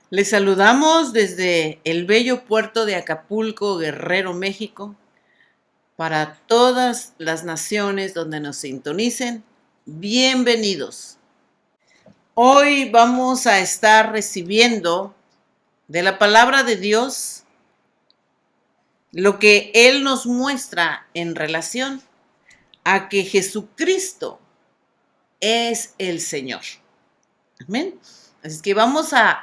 Les saludamos desde el bello puerto de Acapulco, Guerrero, México, para todas las naciones donde nos sintonicen. Bienvenidos. Hoy vamos a estar recibiendo de la palabra de Dios lo que Él nos muestra en relación a que Jesucristo es el Señor. Amén. Así que vamos a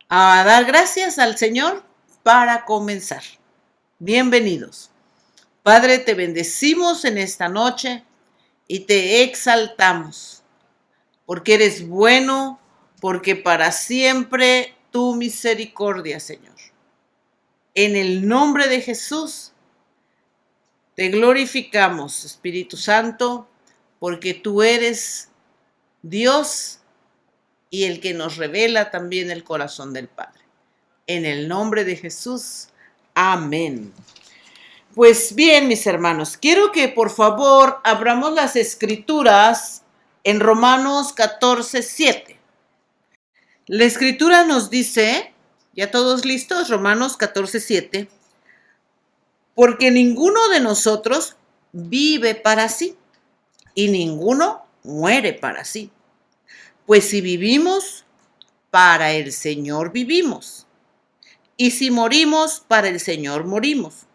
dar gracias al Señor para comenzar. Bienvenidos. Padre, te bendecimos en esta noche y te exaltamos, porque eres bueno, porque para siempre tu misericordia, Señor. En el nombre de Jesús, te glorificamos, Espíritu Santo, porque tú eres Dios y el que nos revela también el corazón del Padre. En el nombre de Jesús, amén. Pues bien, mis hermanos, quiero que por favor abramos las escrituras en Romanos 14:7. La escritura nos dice, ¿ya todos listos? Romanos 14:7. Porque ninguno de nosotros vive para sí y ninguno muere para sí. Pues si vivimos, para el Señor vivimos. Y si morimos, para el Señor morimos.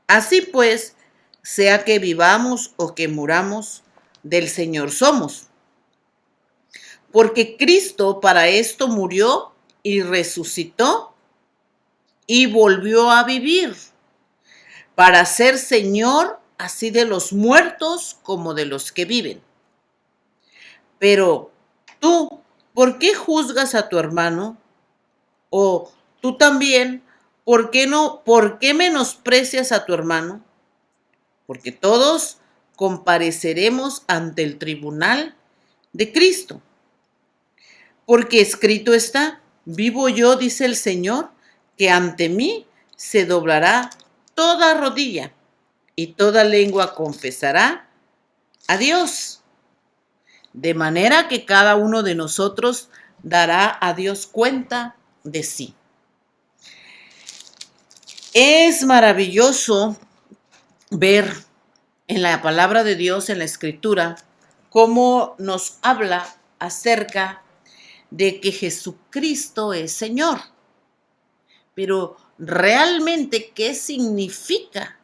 Así pues, sea que vivamos o que muramos, del Señor somos. Porque Cristo para esto murió y resucitó y volvió a vivir, para ser Señor así de los muertos como de los que viven. Pero tú, ¿por qué juzgas a tu hermano? O tú también, ¿por qué menosprecias a tu hermano? Porque todos compareceremos ante el tribunal de Cristo. Porque escrito está, vivo yo, dice el Señor, que ante mí se doblará toda rodilla y toda lengua confesará a Dios. De manera que cada uno de nosotros dará a Dios cuenta de sí. Es maravilloso ver en la palabra de Dios, en la Escritura, cómo nos habla acerca de que Jesucristo es Señor. Pero realmente, ¿qué significa?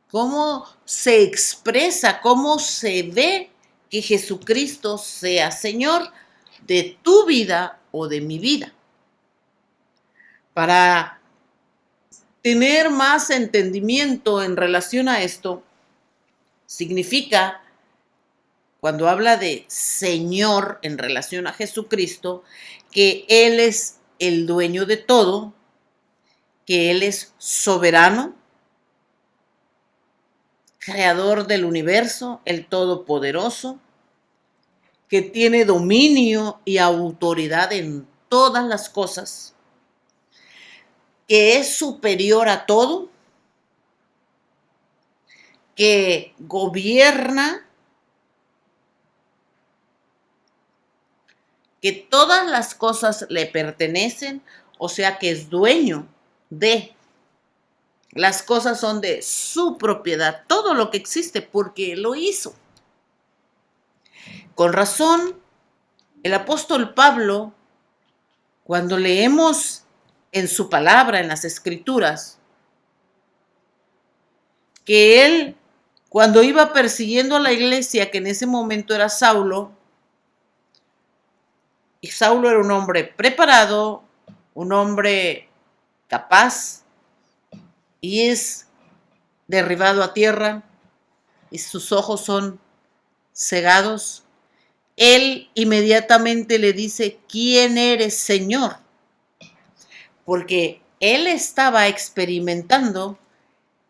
¿Cómo se expresa? ¿Cómo se ve que Jesucristo sea Señor de tu vida o de mi vida? Para tener más entendimiento en relación a esto, significa, cuando habla de Señor en relación a Jesucristo, que Él es el dueño de todo, que Él es soberano, creador del universo, el todopoderoso, que tiene dominio y autoridad en todas las cosas, que es superior a todo, que gobierna, que todas las cosas le pertenecen, o sea que es dueño de. Las cosas son de su propiedad, todo lo que existe, porque Él lo hizo. Con razón, el apóstol Pablo, cuando leemos en su palabra, en las Escrituras, que él, cuando iba persiguiendo a la iglesia, que en ese momento era Saulo, y Saulo era un hombre preparado, un hombre capaz, y es derribado a tierra, y sus ojos son cegados, él inmediatamente le dice, ¿quién eres, Señor? Porque él estaba experimentando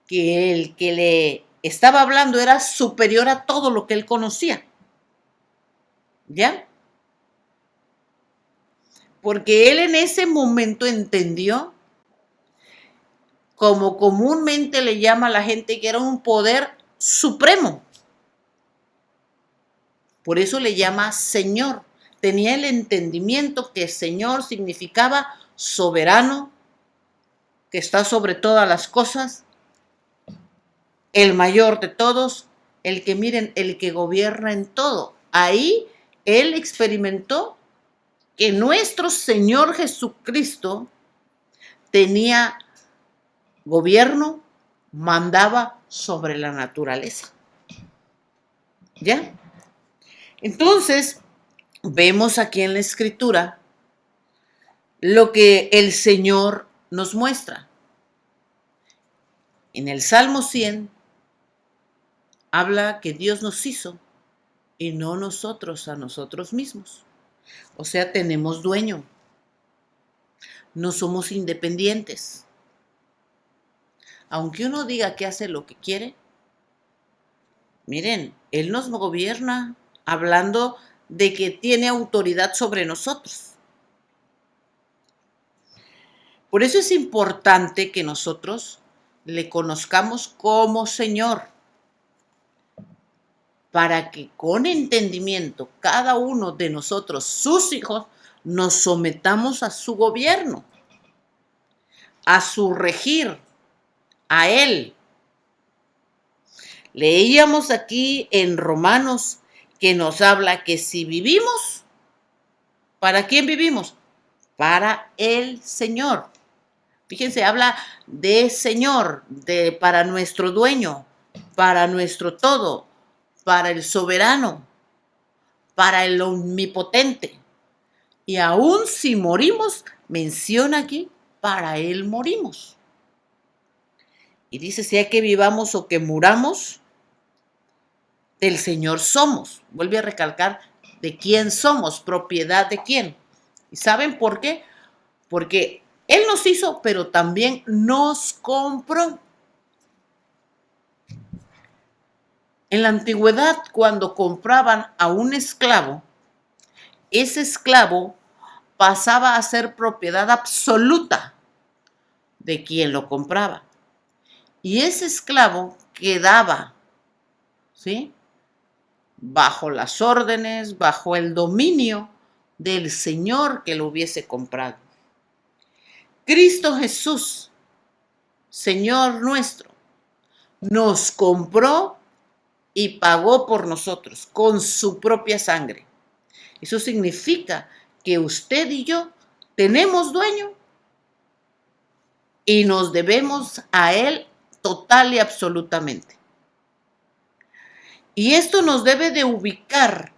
que el que le estaba hablando era superior a todo lo que él conocía. ¿Ya? Porque él en ese momento entendió, como comúnmente le llama a la gente, que era un poder supremo. Por eso le llama Señor. Tenía el entendimiento que Señor significaba soberano, que está sobre todas las cosas, el mayor de todos, el que miren, el que gobierna en todo. Ahí Él experimentó que nuestro Señor Jesucristo tenía gobierno, mandaba sobre la naturaleza. ¿Ya? Entonces, vemos aquí en la Escritura lo que el Señor nos muestra. En el Salmo 100 habla que Dios nos hizo y no nosotros a nosotros mismos. O sea, tenemos dueño. No somos independientes. Aunque uno diga que hace lo que quiere, miren, Él nos gobierna hablando de que tiene autoridad sobre nosotros. Por eso es importante que nosotros le conozcamos como Señor, para que con entendimiento cada uno de nosotros, sus hijos, nos sometamos a su gobierno, a su regir, a Él. Leíamos aquí en Romanos que nos habla que si vivimos, ¿para quién vivimos? Para el Señor. Fíjense, habla de Señor, para nuestro dueño, para nuestro todo, para el soberano, para el omnipotente. Y aún si morimos, menciona aquí, para Él morimos. Y dice, sea que vivamos o que muramos, del Señor somos. Vuelve a recalcar de quién somos, propiedad de quién. ¿Y saben por qué? Porque Él nos hizo, pero también nos compró. En la antigüedad, cuando compraban a un esclavo, ese esclavo pasaba a ser propiedad absoluta de quien lo compraba. Y ese esclavo quedaba, ¿sí?, bajo las órdenes, bajo el dominio del Señor que lo hubiese comprado. Cristo Jesús, Señor nuestro, nos compró y pagó por nosotros con su propia sangre. Eso significa que usted y yo tenemos dueño y nos debemos a Él total y absolutamente. Y esto nos debe de ubicar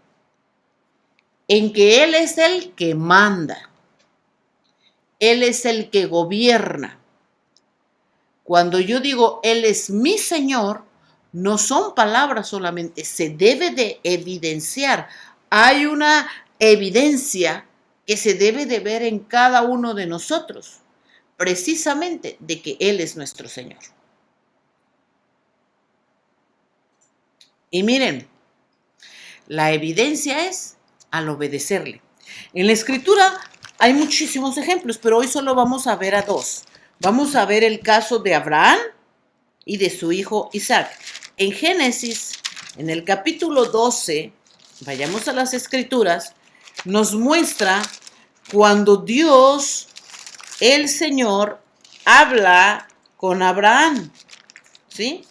en que Él es el que manda. Él es el que gobierna. Cuando yo digo Él es mi Señor, no son palabras solamente, se debe de evidenciar. Hay una evidencia que se debe de ver en cada uno de nosotros, precisamente de que Él es nuestro Señor. Y miren, la evidencia es al obedecerle. En la Escritura hay muchísimos ejemplos, pero hoy solo vamos a ver a dos. Vamos a ver el caso de Abraham y de su hijo Isaac. En Génesis, en el capítulo 12, vayamos a las Escrituras, nos muestra cuando Dios, el Señor, habla con Abraham, ¿sí?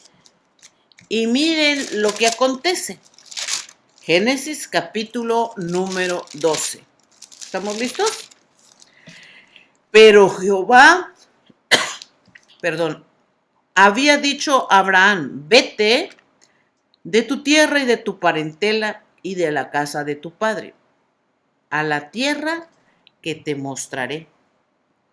Y miren lo que acontece. Génesis capítulo número 12. ¿Estamos listos? Pero Jehová, había dicho a Abraham, vete de tu tierra y de tu parentela y de la casa de tu padre, a la tierra que te mostraré.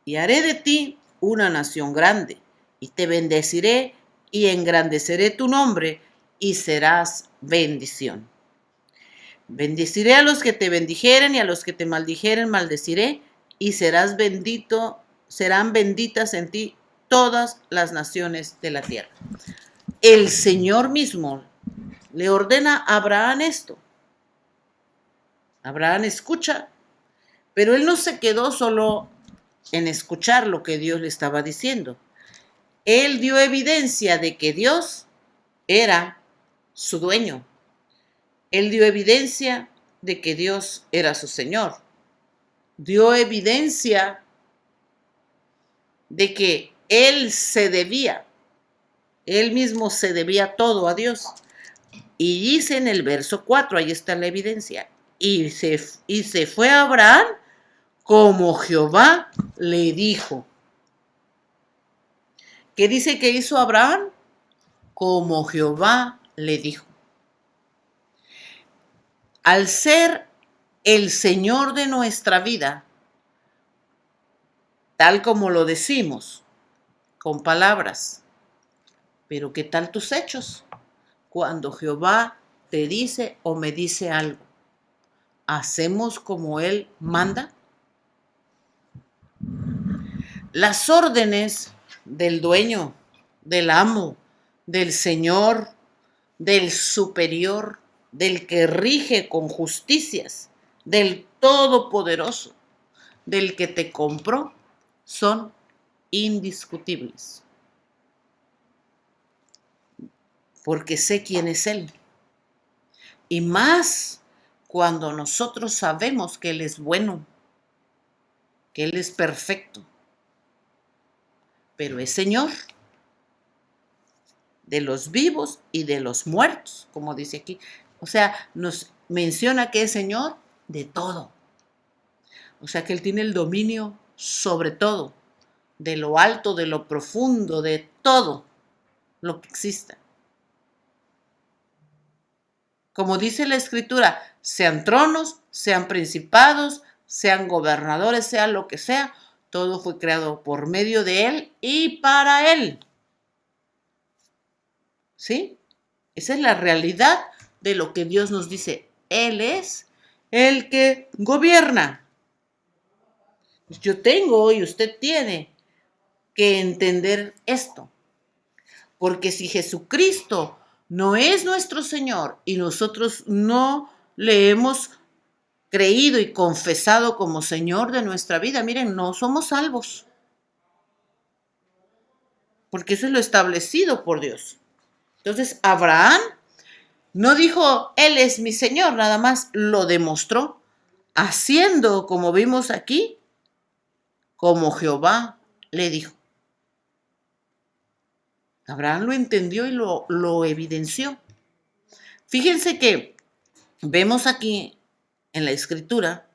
Y haré de ti una nación grande, y te bendeciré y engrandeceré tu nombre, y serás bendición. Bendeciré a los que te bendijeren y a los que te maldijeren maldeciré, y serás bendito, serán benditas en ti todas las naciones de la tierra. El Señor mismo le ordena a Abraham esto. Abraham escucha, pero él no se quedó solo en escuchar lo que Dios le estaba diciendo. Él dio evidencia de que Dios era su dueño. Él dio evidencia de que Dios era su Señor. Dio evidencia de que Él se debía. Él mismo se debía todo a Dios. Y dice en el verso 4, ahí está la evidencia. y se fue a Abraham como Jehová le dijo. ¿Qué dice que hizo Abraham? Como Jehová le dijo. Al ser el Señor de nuestra vida, tal como lo decimos, con palabras, pero ¿qué tal tus hechos? Cuando Jehová te dice o me dice algo, ¿hacemos como Él manda? Las órdenes del dueño, del amo, del Señor, del superior, del que rige con justicias, del Todopoderoso, del que te compró, son indiscutibles. Porque sé quién es Él. Y más cuando nosotros sabemos que Él es bueno, que Él es perfecto, pero es Señor de los vivos y de los muertos, como dice aquí. O sea, nos menciona que es Señor de todo. O sea, que Él tiene el dominio sobre todo, de lo alto, de lo profundo, de todo lo que exista. Como dice la Escritura, sean tronos, sean principados, sean gobernadores, sea lo que sea, todo fue creado por medio de Él y para Él. ¿Sí? Esa es la realidad de lo que Dios nos dice. Él es el que gobierna. Yo tengo y usted tiene que entender esto. Porque si Jesucristo no es nuestro Señor y nosotros no le hemos creído y confesado como Señor de nuestra vida, miren, no somos salvos. Porque eso es lo establecido por Dios. Entonces, Abraham no dijo, Él es mi Señor, nada más lo demostró, haciendo, como vimos aquí, como Jehová le dijo. Abraham lo entendió y lo evidenció. Fíjense que vemos aquí en la Escritura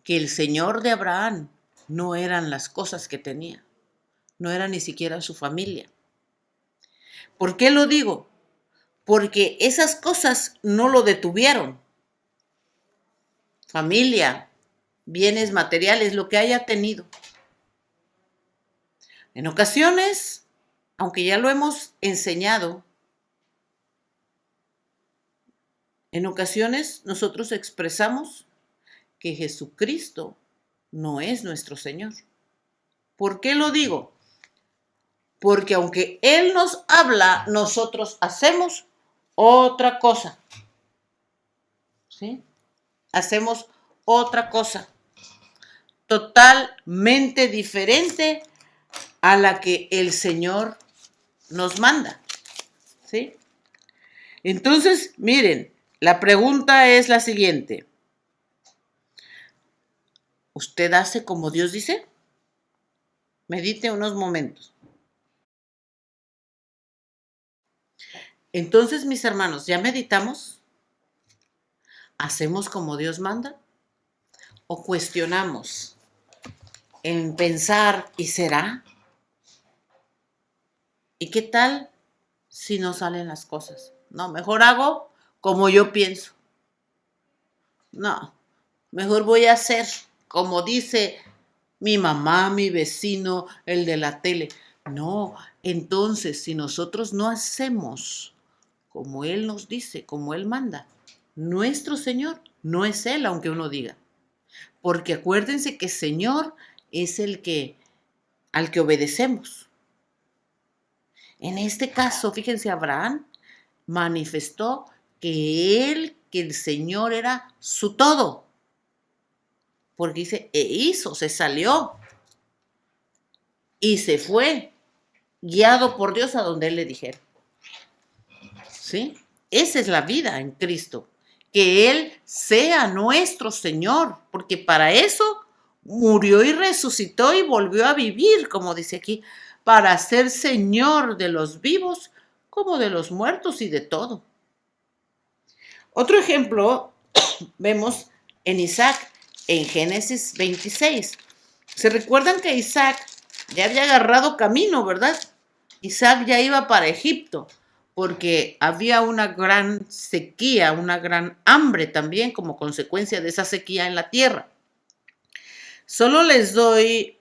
que el Señor de Abraham no eran las cosas que tenía, no era ni siquiera su familia. ¿Por qué lo digo? Porque esas cosas no lo detuvieron. Familia, bienes materiales, lo que haya tenido. En ocasiones, aunque ya lo hemos enseñado, en ocasiones nosotros expresamos que Jesucristo no es nuestro Señor. ¿Por qué lo digo? Porque aunque Él nos habla, nosotros hacemos otra cosa. ¿Sí? Hacemos otra cosa totalmente diferente a la que el Señor nos manda. ¿Sí? Entonces, miren, la pregunta es la siguiente. ¿Usted hace como Dios dice? Medite unos momentos. Entonces, mis hermanos, ¿ya meditamos? ¿Hacemos como Dios manda? ¿O cuestionamos en pensar, ¿y será? ¿Y qué tal si no salen las cosas? No, mejor hago como yo pienso. No, mejor voy a hacer como dice mi mamá, mi vecino, el de la tele. No, entonces si nosotros no hacemos como Él nos dice, como Él manda, nuestro Señor no es Él, aunque uno diga. Porque acuérdense que Señor es el que al que obedecemos. En este caso, fíjense, Abraham manifestó que el Señor era su todo. Porque dice, se salió y se fue, guiado por Dios a donde Él le dijera. ¿Sí? Esa es la vida en Cristo, que Él sea nuestro Señor, porque para eso murió y resucitó y volvió a vivir, como dice aquí, para ser Señor de los vivos como de los muertos y de todo. Otro ejemplo vemos en Isaac en Génesis 26. ¿Se recuerdan que Isaac ya había agarrado camino, verdad? Isaac ya iba para Egipto porque había una gran sequía, una gran hambre también como consecuencia de esa sequía en la tierra. Solo les doy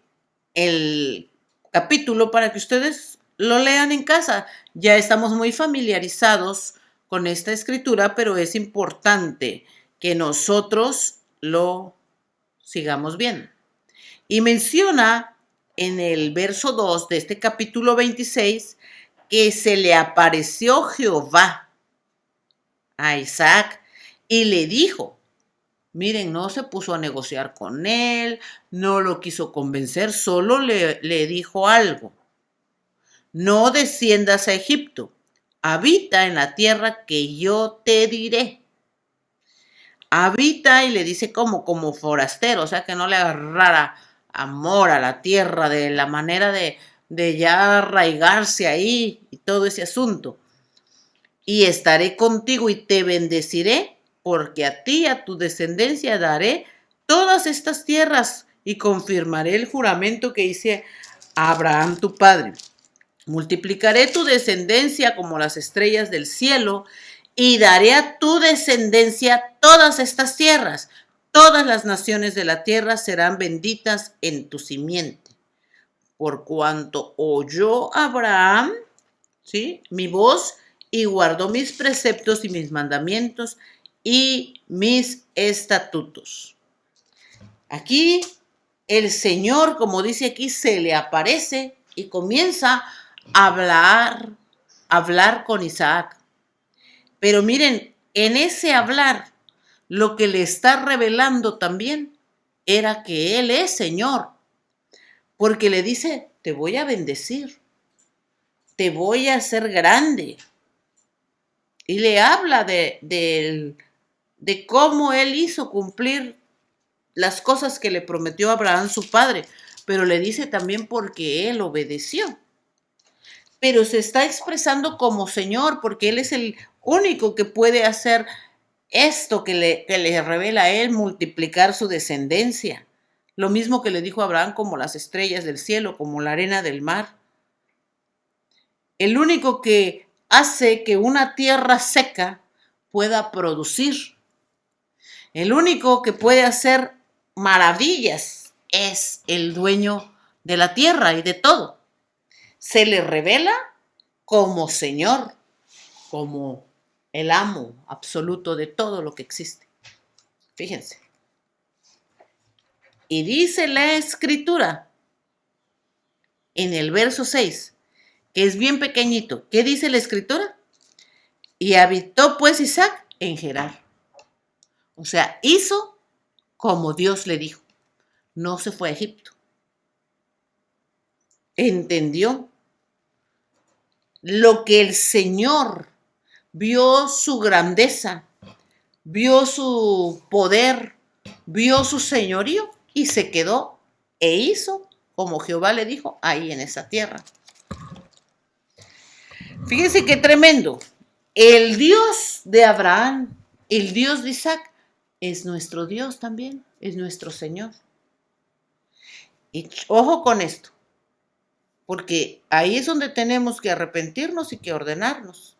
el capítulo para que ustedes lo lean en casa. Ya estamos muy familiarizados con esta escritura, pero es importante que nosotros lo sigamos viendo. Y menciona en el verso 2 de este capítulo 26 que se le apareció Jehová a Isaac y le dijo, miren, no se puso a negociar con él, no lo quiso convencer, solo le dijo algo. No desciendas a Egipto, habita en la tierra que yo te diré. Habita y le dice como forastero, o sea que no le agarrara amor a la tierra de la manera de ya arraigarse ahí y todo ese asunto. Y estaré contigo y te bendeciré, porque a ti y a tu descendencia daré todas estas tierras y confirmaré el juramento que hice a Abraham tu padre. Multiplicaré tu descendencia como las estrellas del cielo y daré a tu descendencia todas estas tierras. Todas las naciones de la tierra serán benditas en tu simiente. Por cuanto oyó Abraham, ¿sí?, mi voz y guardó mis preceptos y mis mandamientos y mis estatutos. Aquí el Señor, como dice aquí, se le aparece y comienza a hablar con Isaac. Pero miren, en ese hablar, lo que le está revelando también era que Él es Señor, porque le dice, te voy a bendecir, te voy a hacer grande. Y le habla de cómo Él hizo cumplir las cosas que le prometió a Abraham su padre, pero le dice también porque Él obedeció. Pero se está expresando como Señor, porque Él es el único que puede hacer esto que le revela a Él, multiplicar su descendencia. Lo mismo que le dijo a Abraham, como las estrellas del cielo, como la arena del mar. El único que hace que una tierra seca pueda producir. El único que puede hacer maravillas es el dueño de la tierra y de todo. Se le revela como Señor, como el amo absoluto de todo lo que existe. Fíjense. Y dice la escritura en el verso 6, que es bien pequeñito. ¿Qué dice la escritura? Y habitó pues Isaac en Gerar. O sea, hizo como Dios le dijo. No se fue a Egipto. Entendió lo que el Señor vio, su grandeza, vio su poder, vio su señorío y se quedó e hizo como Jehová le dijo ahí en esa tierra. Fíjense qué tremendo. El Dios de Abraham, el Dios de Isaac, es nuestro Dios también, es nuestro Señor. Y ojo con esto, porque ahí es donde tenemos que arrepentirnos y que ordenarnos.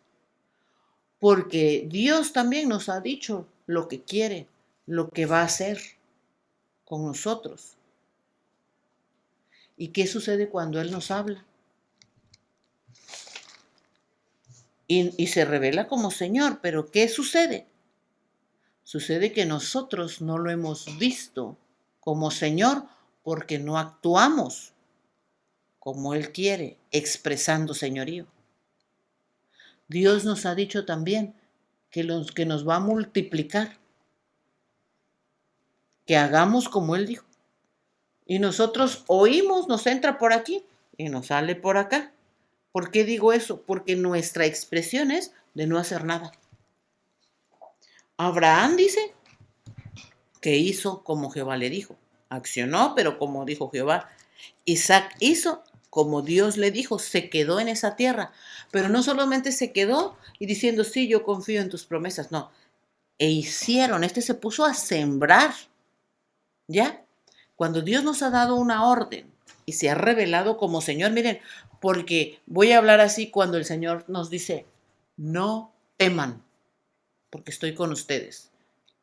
Porque Dios también nos ha dicho lo que quiere, lo que va a hacer con nosotros. ¿Y qué sucede cuando Él nos habla? Y se revela como Señor, pero ¿qué sucede? Sucede que nosotros no lo hemos visto como Señor porque no actuamos como Él quiere, expresando señorío. Dios nos ha dicho también que nos va a multiplicar, que hagamos como Él dijo. Y nosotros oímos, nos entra por aquí y nos sale por acá. ¿Por qué digo eso? Porque nuestra expresión es de no hacer nada. Abraham dice que hizo como Jehová le dijo. Accionó, pero como dijo Jehová. Isaac hizo como Dios le dijo, se quedó en esa tierra. Pero no solamente se quedó y diciendo, sí, yo confío en tus promesas. No, e hicieron. Este se puso a sembrar, ¿ya? Cuando Dios nos ha dado una orden y se ha revelado como Señor, miren, porque voy a hablar así cuando el Señor nos dice, no teman, porque estoy con ustedes.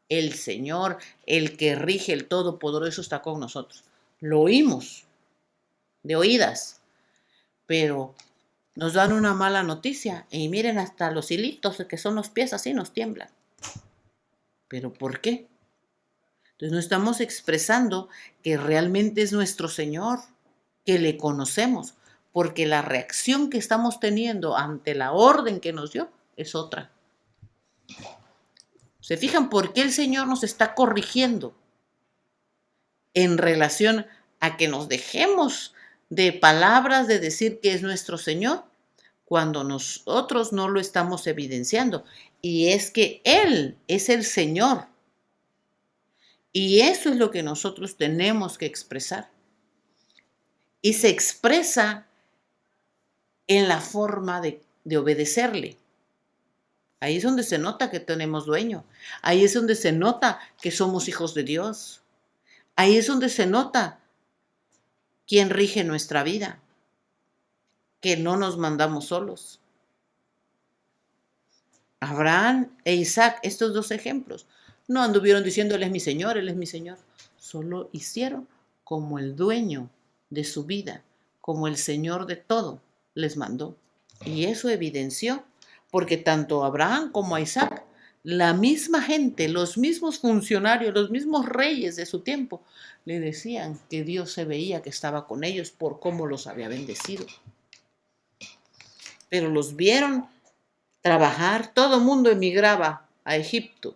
El Señor, el que rige el Todopoderoso, está con nosotros. Lo oímos de oídas, pero nos dan una mala noticia y miren, hasta los hilitos que son los pies así nos tiemblan. ¿Pero por qué? Entonces no estamos expresando que realmente es nuestro Señor, que le conocemos, porque la reacción que estamos teniendo ante la orden que nos dio es otra. ¿Se fijan por qué el Señor nos está corrigiendo en relación a que nos dejemos de palabras de decir que es nuestro Señor cuando nosotros no lo estamos evidenciando? Y es que Él es el Señor. Y eso es lo que nosotros tenemos que expresar. Y se expresa en la forma de obedecerle. Ahí es donde se nota que tenemos dueño. Ahí es donde se nota que somos hijos de Dios. Ahí es donde se nota quién rige nuestra vida, que no nos mandamos solos. Abraham e Isaac, estos dos ejemplos, no anduvieron diciendo, Él es mi Señor, Él es mi Señor. Solo hicieron como el dueño de su vida, como el Señor de todo les mandó. Y eso evidenció, porque tanto a Abraham como a Isaac, la misma gente, los mismos funcionarios, los mismos reyes de su tiempo, le decían que Dios se veía que estaba con ellos por cómo los había bendecido. Pero los vieron trabajar, todo el mundo emigraba a Egipto,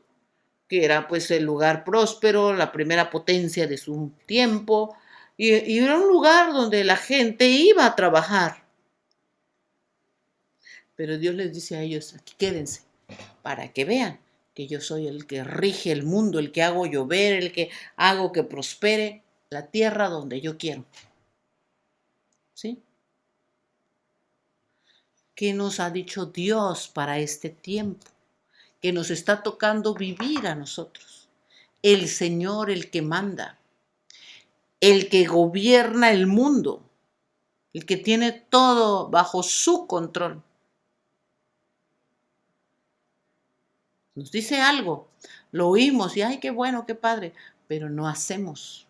que era pues el lugar próspero, la primera potencia de su tiempo, y era un lugar donde la gente iba a trabajar. Pero Dios les dice a ellos, aquí quédense, para que vean que yo soy el que rige el mundo, el que hago llover, el que hago que prospere la tierra donde yo quiero. ¿Sí? ¿Qué nos ha dicho Dios para este tiempo? Que nos está tocando vivir a nosotros. El Señor, el que manda, el que gobierna el mundo, el que tiene todo bajo su control. Nos dice algo, lo oímos y ¡ay, qué bueno, qué padre! Pero no hacemos.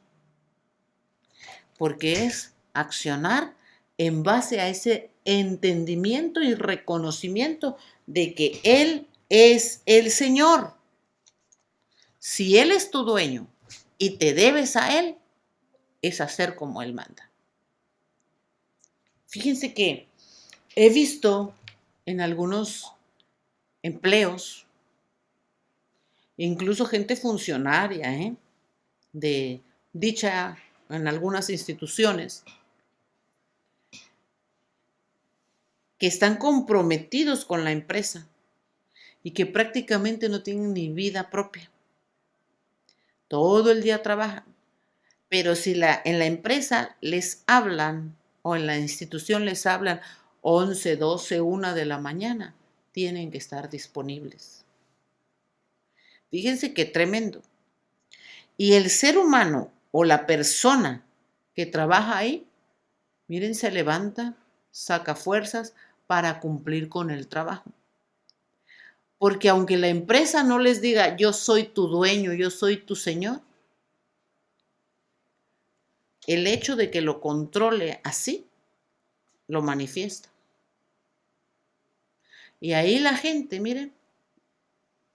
Porque es accionar en base a ese entendimiento y reconocimiento de que Él es el Señor. Si Él es tu dueño y te debes a Él, es hacer como Él manda. Fíjense que he visto en algunos empleos, incluso gente funcionaria, de dicha en algunas instituciones, que están comprometidos con la empresa y que prácticamente no tienen ni vida propia. Todo el día trabajan. Pero si en la empresa les hablan o en la institución les hablan 11, 12, 1 de la mañana, tienen que estar disponibles. Fíjense qué tremendo. Y el ser humano o la persona que trabaja ahí, miren, se levanta, saca fuerzas para cumplir con el trabajo. Porque aunque la empresa no les diga, yo soy tu dueño, yo soy tu señor, el hecho de que lo controle así, lo manifiesta. Y ahí la gente, miren,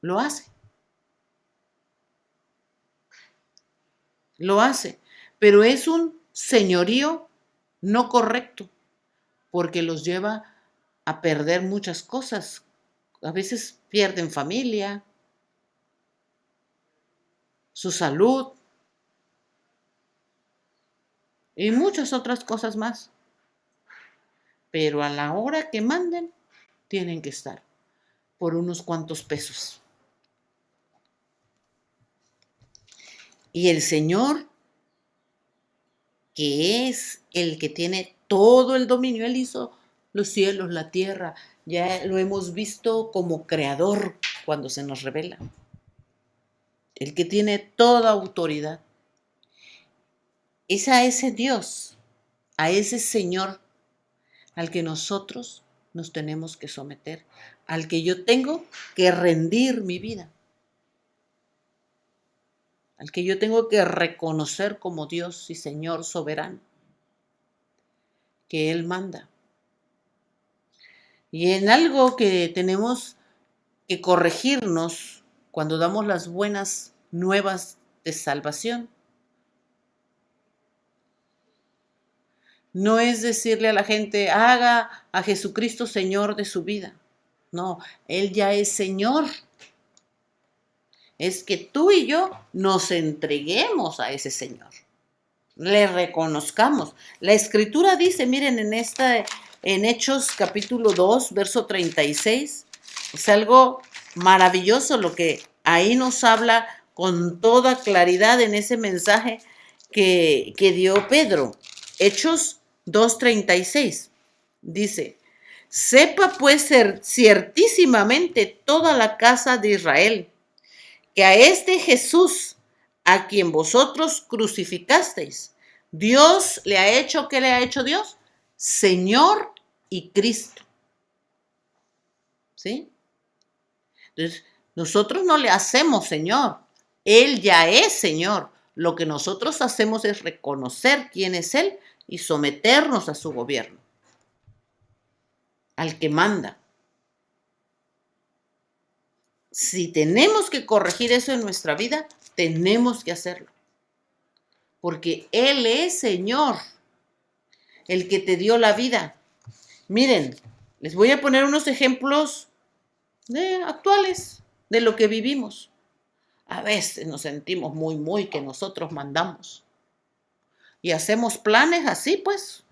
lo hace. Lo hace. Pero es un señorío no correcto, porque los lleva a perder muchas cosas. A veces pierden familia, su salud y muchas otras cosas más. Pero a la hora que manden, tienen que estar por unos cuantos pesos. Y el Señor, que es el que tiene todo el dominio, Él hizo los cielos, la tierra, ya lo hemos visto como creador cuando se nos revela. el que tiene toda autoridad. Es a ese Dios, a ese Señor al que nosotros nos tenemos que someter, al que yo tengo que rendir mi vida, al que yo tengo que reconocer como Dios y Señor soberano, que Él manda. Y en algo que tenemos que corregirnos cuando damos las buenas nuevas de salvación, no es decirle a la gente, haga a Jesucristo Señor de su vida. No, Él ya es Señor. Es que tú y yo nos entreguemos a ese Señor. Le reconozcamos. La Escritura dice, miren, en Hechos capítulo 2, verso 36, es algo maravilloso lo que ahí nos habla con toda claridad en ese mensaje que dio Pedro. Hechos 2:36 dice, sepa pues ser ciertísimamente toda la casa de Israel, que a este Jesús, a quien vosotros crucificasteis, Dios le ha hecho, ¿qué le ha hecho Dios? Señor y Cristo. ¿Sí? Entonces, nosotros no le hacemos Señor, Él ya es Señor. Lo que nosotros hacemos es reconocer quién es Él y someternos a su gobierno, al que manda. Si tenemos que corregir eso en nuestra vida, tenemos que hacerlo. Porque Él es Señor, el que te dio la vida. Miren, les voy a poner unos ejemplos actuales de lo que vivimos. A veces nos sentimos muy que nosotros mandamos. Y hacemos planes así, pues,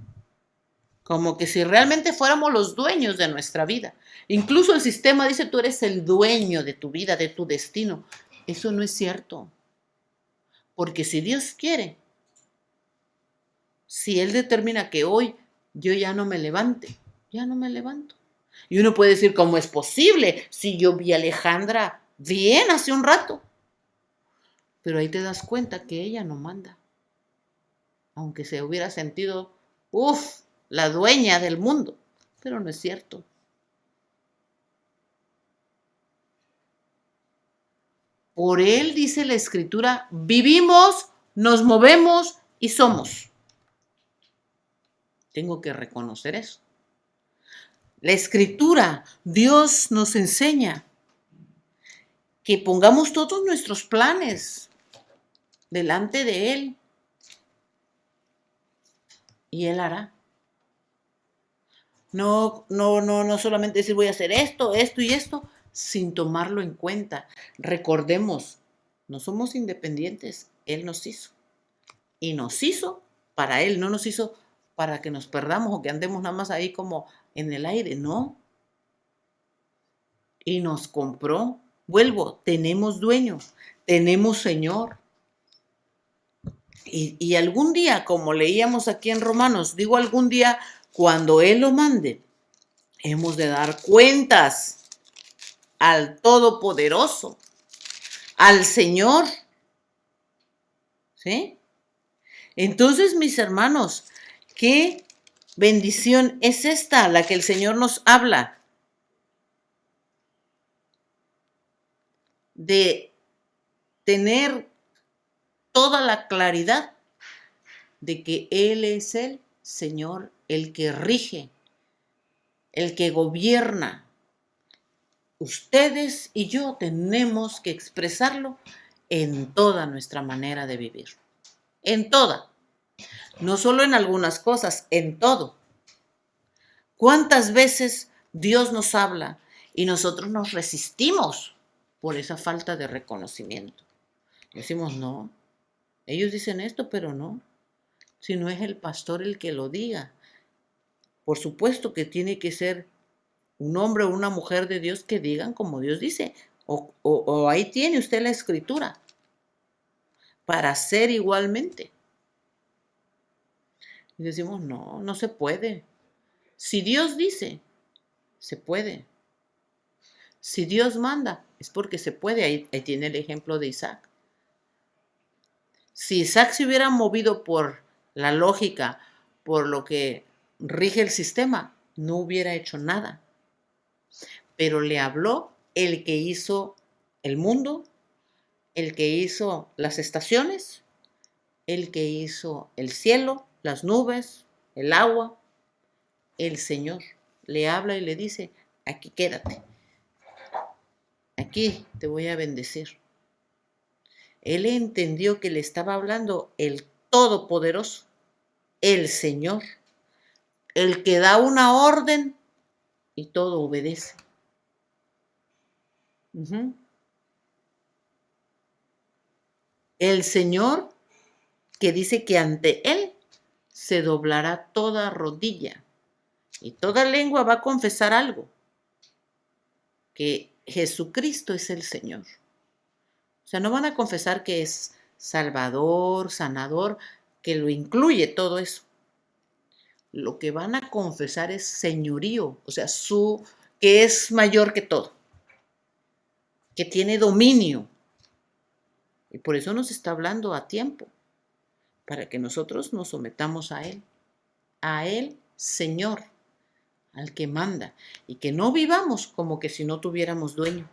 como que si realmente fuéramos los dueños de nuestra vida. Incluso el sistema dice, tú eres el dueño de tu vida, de tu destino. Eso no es cierto. Porque si Dios quiere, si Él determina que hoy yo ya no me levante, ya no me levanto. Y uno puede decir, ¿cómo es posible? Si yo vi a Alejandra bien hace un rato. Pero ahí te das cuenta que ella no manda. Aunque se hubiera sentido, la dueña del mundo. Pero no es cierto. Por Él, dice la Escritura, vivimos, nos movemos y somos. Tengo que reconocer eso. La Escritura, Dios nos enseña que pongamos todos nuestros planes delante de Él y Él hará. No solamente decir voy a hacer esto y esto, sin tomarlo en cuenta. Recordemos, no somos independientes, Él nos hizo. Y nos hizo para Él, no nos hizo para que nos perdamos o que andemos nada más ahí como en el aire, no. Y nos compró. Vuelvo, tenemos dueño, tenemos Señor. Y algún día, como leíamos aquí en Romanos, digo algún día, cuando Él lo mande, hemos de dar cuentas al Todopoderoso, al Señor. ¿Sí? Entonces, mis hermanos, ¿qué bendición es esta, la que el Señor nos habla? De tener toda la claridad de que Él es el Señor, el que rige, el que gobierna. Ustedes y yo tenemos que expresarlo en toda nuestra manera de vivir. En toda. No solo en algunas cosas, en todo. ¿Cuántas veces Dios nos habla y nosotros nos resistimos por esa falta de reconocimiento? Decimos, no, ellos dicen esto, pero no. Si no es el pastor el que lo diga. Por supuesto que tiene que ser un hombre o una mujer de Dios que digan como Dios dice. O ahí tiene usted la Escritura para hacer igualmente. Y decimos, no se puede. Si Dios dice, se puede. Si Dios manda, es porque se puede. Ahí tiene el ejemplo de Isaac. Si Isaac se hubiera movido por la lógica, por lo que rige el sistema, no hubiera hecho nada. Pero le habló el que hizo el mundo, el que hizo las estaciones, el que hizo el cielo, las nubes, el agua. El Señor le habla y le dice, aquí quédate, aquí te voy a bendecir. Él entendió que le estaba hablando el Todopoderoso, el Señor, el que da una orden y todo obedece. El Señor que dice que ante Él se doblará toda rodilla y toda lengua va a confesar algo, que Jesucristo es el Señor. O sea, no van a confesar que es Salvador, sanador, que lo incluye todo eso. Lo que van a confesar es señorío, o sea, que es mayor que todo, que tiene dominio. Y por eso nos está hablando a tiempo, para que nosotros nos sometamos a Él, Señor, al que manda, y que no vivamos como que si no tuviéramos dueño.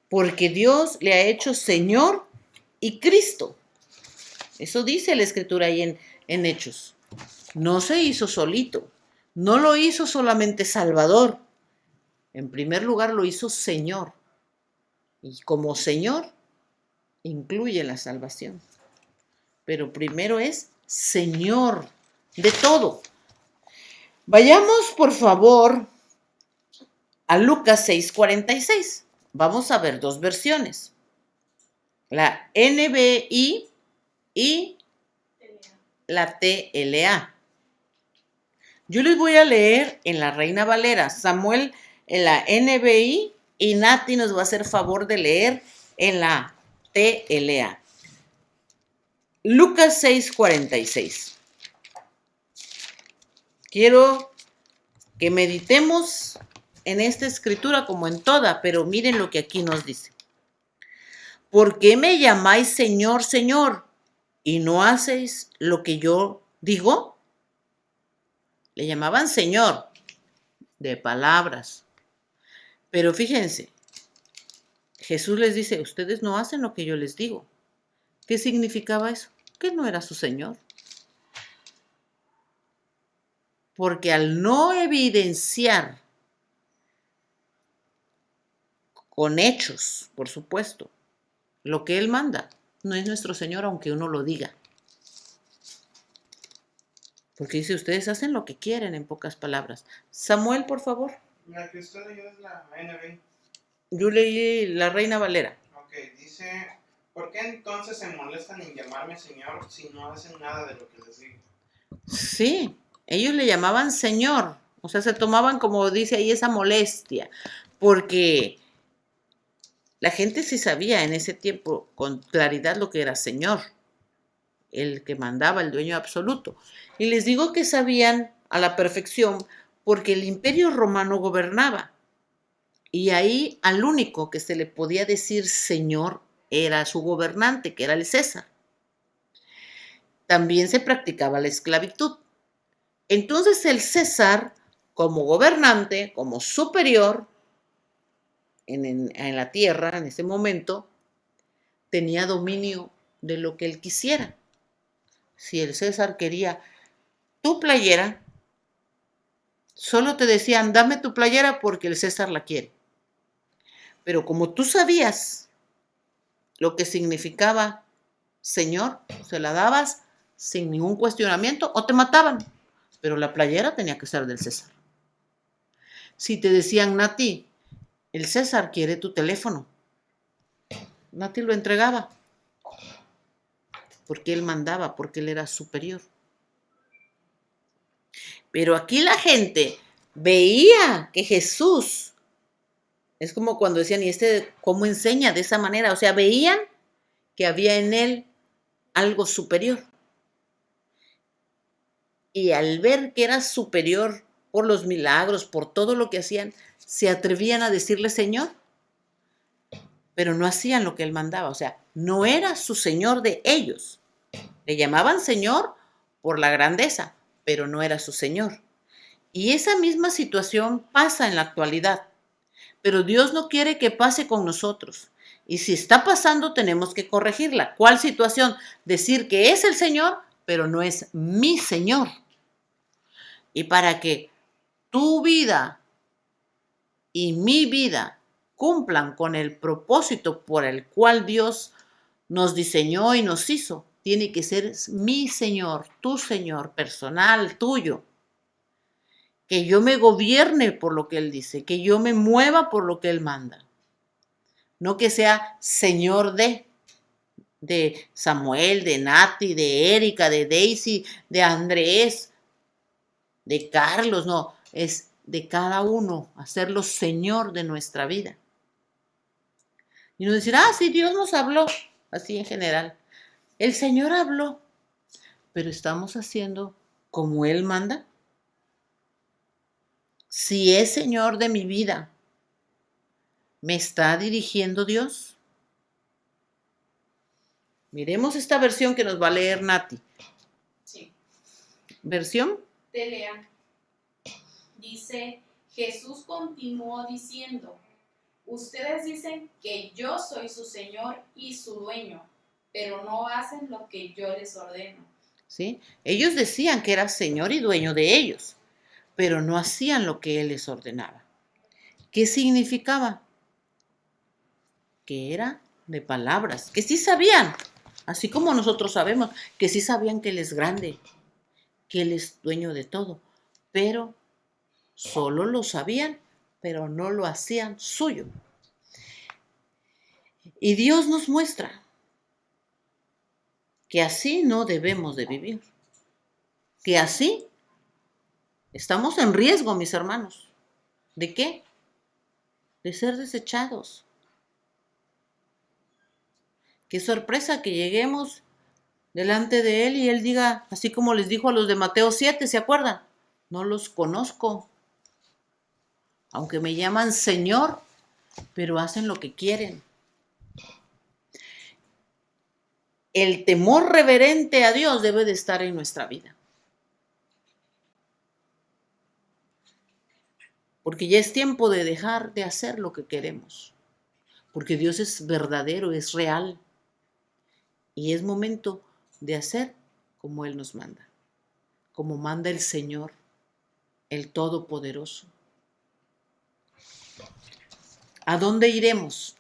Porque Dios le ha hecho Señor y Cristo. Eso dice la Escritura ahí en Hechos. No se hizo solito, no lo hizo solamente Salvador. En primer lugar lo hizo Señor. Y como Señor incluye la salvación. Pero primero es Señor de todo. Vayamos, por favor, a Lucas 6:46. Vamos a ver dos versiones. La NBI y la TLA. Yo les voy a leer en la Reina Valera, Samuel en la NBI y Nati nos va a hacer favor de leer en la TLA. Lucas 6:46. Quiero que meditemos en esta escritura como en toda, pero miren lo que aquí nos dice. ¿Por qué me llamáis Señor, Señor, y no hacéis lo que yo digo? Le llamaban Señor de palabras. Pero fíjense, Jesús les dice, ustedes no hacen lo que yo les digo. ¿Qué significaba eso? Que no era su Señor. Porque al no evidenciar con hechos, por supuesto, lo que Él manda, no es nuestro Señor aunque uno lo diga. Porque dice, ustedes hacen lo que quieren, en pocas palabras. Samuel, por favor. La que usted leyó es la NB. Yo leí la Reina Valera. Ok, dice, ¿por qué entonces se molestan en llamarme Señor si no hacen nada de lo que les digo? Sí, ellos le llamaban Señor. O sea, se tomaban, como dice ahí, esa molestia. Porque la gente sí sabía en ese tiempo con claridad lo que era Señor, el que mandaba, el dueño absoluto. Y les digo que sabían a la perfección porque el Imperio Romano gobernaba. Y ahí al único que se le podía decir Señor era su gobernante, que era el César. También se practicaba la esclavitud. Entonces el César, como gobernante, como superior en la tierra en ese momento, tenía dominio de lo que él quisiera. Si el César quería tu playera, solo te decían, dame tu playera porque el César la quiere. Pero como tú sabías lo que significaba Señor, se la dabas sin ningún cuestionamiento o te mataban. Pero la playera tenía que ser del César. Si te decían, Nati, el César quiere tu teléfono, Nati lo entregaba. Porque él mandaba, porque él era superior. Pero aquí la gente veía que Jesús, es como cuando decían, ¿y este cómo enseña de esa manera? O sea, veían que había en él algo superior. Y al ver que era superior por los milagros, por todo lo que hacían, se atrevían a decirle Señor. pero no hacían lo que él mandaba. O sea, no era su señor de ellos. Le llamaban señor por la grandeza, pero no era su señor. Y esa misma situación pasa en la actualidad, pero Dios no quiere que pase con nosotros. Y si está pasando, tenemos que corregirla. ¿Cuál situación? Decir que es el Señor, pero no es mi Señor. Y para que tu vida y mi vida cumplan con el propósito por el cual Dios nos diseñó y nos hizo, tiene que ser mi Señor, tu Señor personal, tuyo. Que yo me gobierne por lo que Él dice, que yo me mueva por lo que Él manda. No que sea Señor de Samuel, de Nati, de Erika, de Daisy, de Andrés, de Carlos, no, es de cada uno, hacerlo Señor de nuestra vida. Y no decir, sí, Dios nos habló, así en general. El Señor habló, pero estamos haciendo como Él manda. Si es Señor de mi vida, ¿me está dirigiendo Dios? Miremos esta versión que nos va a leer Nati. Sí. ¿Versión? Te lea. Dice, Jesús continuó diciendo, ustedes dicen que yo soy su Señor y su dueño, pero no hacen lo que yo les ordeno. ¿Sí? Ellos decían que era Señor y dueño de ellos, pero no hacían lo que Él les ordenaba. ¿Qué significaba? Que era de palabras, que sí sabían, así como nosotros sabemos, que sí sabían que Él es grande, que Él es dueño de todo, pero solo lo sabían, pero no lo hacían suyo. Y Dios nos muestra que así no debemos de vivir, que así estamos en riesgo, mis hermanos. ¿De qué? De ser desechados. Qué sorpresa que lleguemos delante de Él y Él diga, así como les dijo a los de Mateo 7, ¿se acuerdan? No los conozco, aunque me llaman Señor, pero hacen lo que quieren. El temor reverente a Dios debe de estar en nuestra vida. Porque ya es tiempo de dejar de hacer lo que queremos. Porque Dios es verdadero, es real. Y es momento de hacer como Él nos manda. Como manda el Señor, el Todopoderoso. ¿A dónde iremos?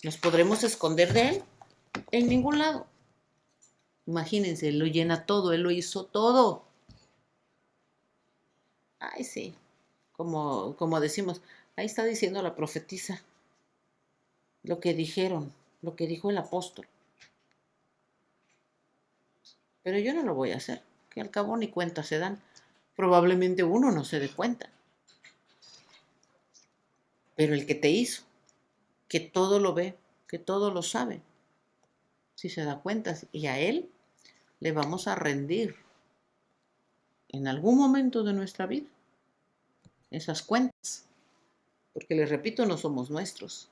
¿Nos podremos esconder de Él? En ningún lado. Imagínense, Él lo llena todo, Él lo hizo todo. Ay, sí, como decimos, ahí está diciendo la profetisa lo que dijeron, lo que dijo el apóstol. Pero yo no lo voy a hacer, que al cabo ni cuenta se dan. Probablemente uno no se dé cuenta. Pero el que te hizo, que todo lo ve, que todo lo sabe, si se da cuenta, y a Él le vamos a rendir en algún momento de nuestra vida esas cuentas, porque les repito, no somos nuestros.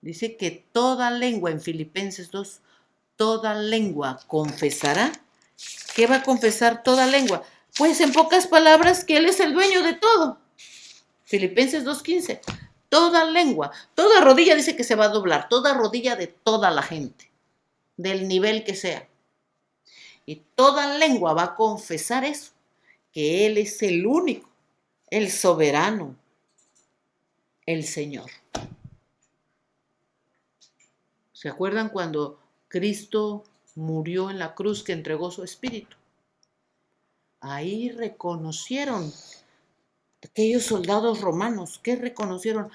Dice que toda lengua en Filipenses 2, toda lengua confesará. ¿Qué va a confesar toda lengua? Pues en pocas palabras que Él es el dueño de todo. Filipenses 2:15. Toda lengua, toda rodilla dice que se va a doblar, toda rodilla de toda la gente, del nivel que sea. Y toda lengua va a confesar eso, que Él es el único, el soberano, el Señor. ¿Se acuerdan cuando Cristo murió en la cruz, que entregó su espíritu? Ahí reconocieron aquellos soldados romanos. ¿Qué reconocieron?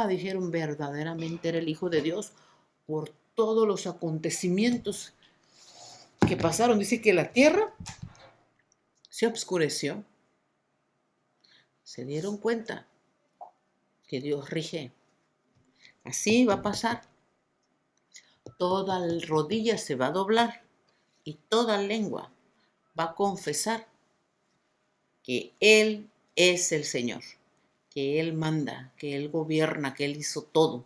Dijeron, verdaderamente era el Hijo de Dios por todos los acontecimientos que pasaron. Dice que la tierra se oscureció. Se dieron cuenta que Dios rige. Así va a pasar. Toda rodilla se va a doblar y toda lengua va a confesar que Él es el Señor, que Él manda, que Él gobierna, que Él hizo todo.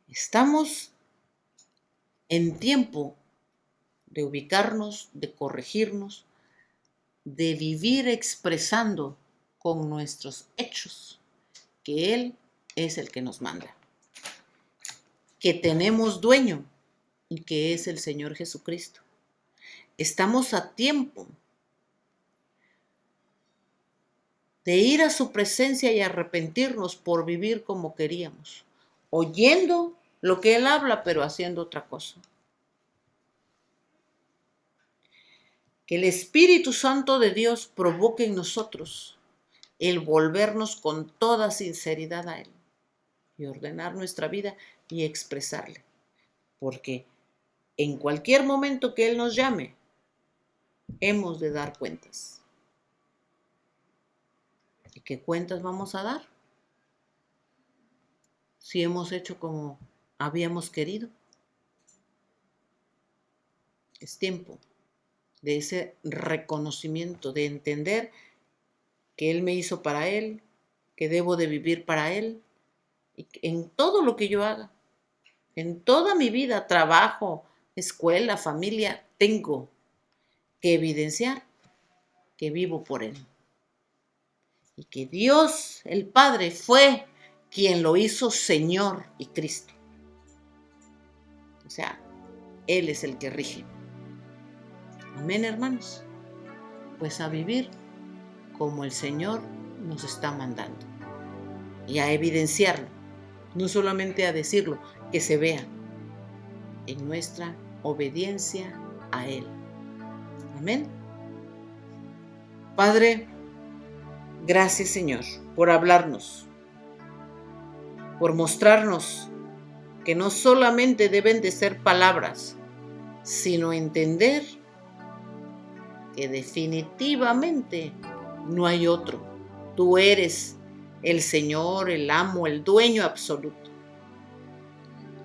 Estamos en tiempo de ubicarnos, de corregirnos, de vivir expresando con nuestros hechos que Él es el que nos manda, que tenemos dueño y que es el Señor Jesucristo. Estamos a tiempo de ir a su presencia y arrepentirnos por vivir como queríamos, oyendo lo que Él habla, pero haciendo otra cosa. Que el Espíritu Santo de Dios provoque en nosotros el volvernos con toda sinceridad a Él y ordenar nuestra vida y expresarle. Porque en cualquier momento que Él nos llame, hemos de dar cuentas. ¿Y qué cuentas vamos a dar? Si hemos hecho como habíamos querido. Es tiempo de ese reconocimiento, de entender que Él me hizo para Él, que debo de vivir para Él, y que en todo lo que yo haga, en toda mi vida, trabajo, escuela, familia, tengo que evidenciar que vivo por Él. Y que Dios, el Padre, fue quien lo hizo Señor y Cristo. O sea, Él es el que rige. Amén, hermanos. Pues a vivir como el Señor nos está mandando. Y a evidenciarlo. No solamente a decirlo, que se vea en nuestra obediencia a Él. Amén. Padre, gracias, Señor, por hablarnos, por mostrarnos que no solamente deben de ser palabras, sino entender que definitivamente no hay otro. Tú eres el Señor, el amo, el dueño absoluto.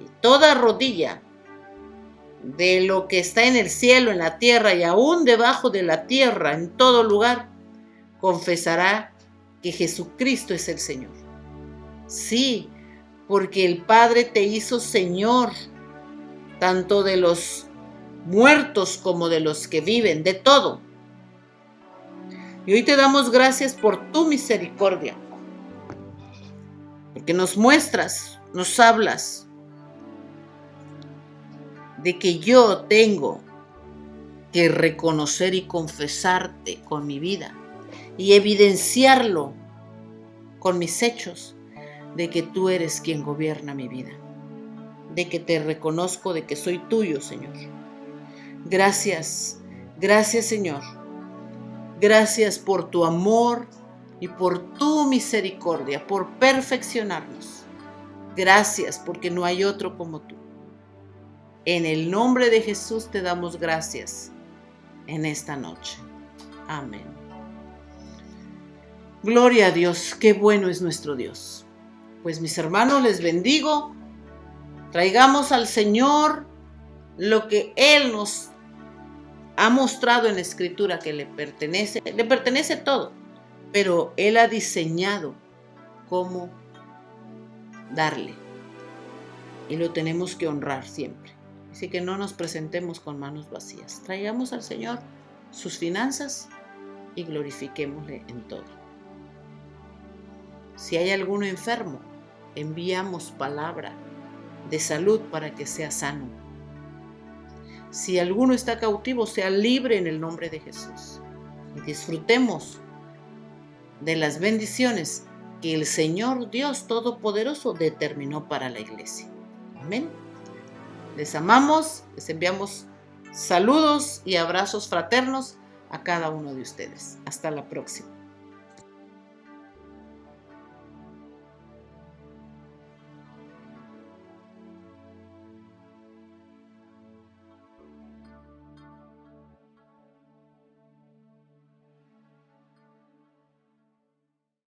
Y toda rodilla de lo que está en el cielo, en la tierra y aún debajo de la tierra, en todo lugar, confesará que Jesucristo es el Señor. Sí, porque el Padre te hizo Señor, tanto de los muertos como de los que viven, de todo. Y hoy te damos gracias por tu misericordia, porque nos muestras, nos hablas de que yo tengo que reconocer y confesarte con mi vida y evidenciarlo con mis hechos de que tú eres quien gobierna mi vida, de que te reconozco, de que soy tuyo, Señor. Gracias, gracias, Señor. Gracias por tu amor y por tu misericordia, por perfeccionarnos. Gracias porque no hay otro como tú. En el nombre de Jesús te damos gracias en esta noche. Amén. Gloria a Dios, qué bueno es nuestro Dios. Pues mis hermanos, les bendigo. Traigamos al Señor lo que Él nos ha mostrado en la Escritura que le pertenece todo, pero Él ha diseñado cómo darle. Y lo tenemos que honrar siempre. Así que no nos presentemos con manos vacías. Traigamos al Señor sus finanzas y glorifiquémosle en todo. Si hay alguno enfermo, enviamos palabra de salud para que sea sano. Si alguno está cautivo, sea libre en el nombre de Jesús. Y disfrutemos de las bendiciones que el Señor Dios Todopoderoso determinó para la iglesia. Amén. Les amamos, les enviamos saludos y abrazos fraternos a cada uno de ustedes. Hasta la próxima.